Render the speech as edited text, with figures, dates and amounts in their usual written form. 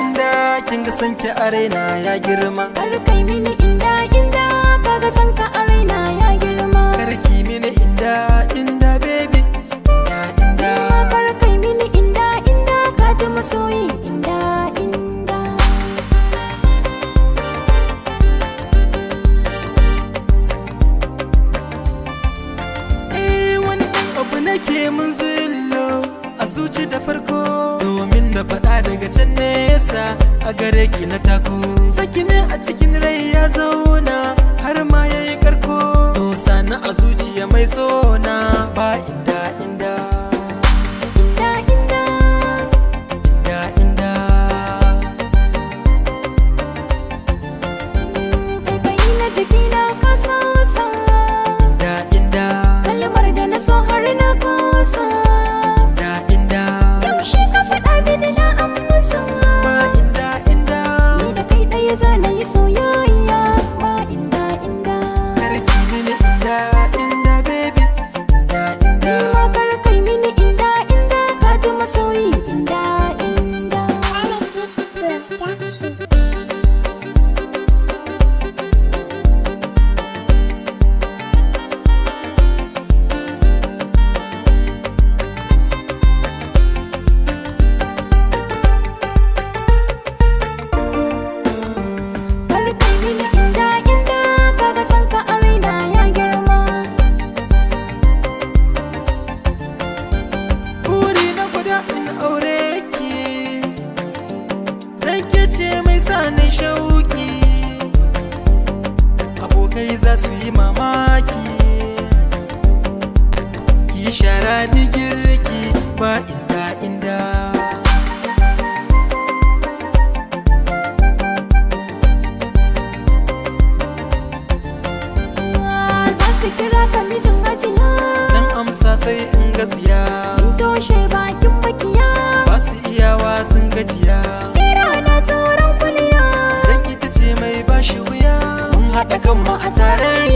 inda kin ga sanki a raina ya girma. Kar kai mini inda kaga san ka a raina ya girma. Karki mini inda baby inda kar kai mini inda ka ji masoyi inda wani abu nake mun zullo a zuci da farko, domin na faɗa daga can nesa a gare ki na tako. Saki ne a cikin rai ya zauna har ma yayi karko, to sani a zuciya mai sona ba inda kai na jikina ka sosa kalmar da na so har na kosa. Yaushe ka faɗa mini na amsa ni da kai ɗaya za na yi soyayya ba inda karki mini inda baby ni ma kar kai mini inda ka ji masoyi inda ce mai sanin shauki, abokai za su yi mamaki, ki shara ni girki ba inda za su kira ka mijin hajiya, zan amsa sai in gatsiya, in toshe bakin makiya, ba su iyawa sun gajiya. tsoron kuliya dan ita ce mai bashi wuya, mun haɗa kanmu a tarayya.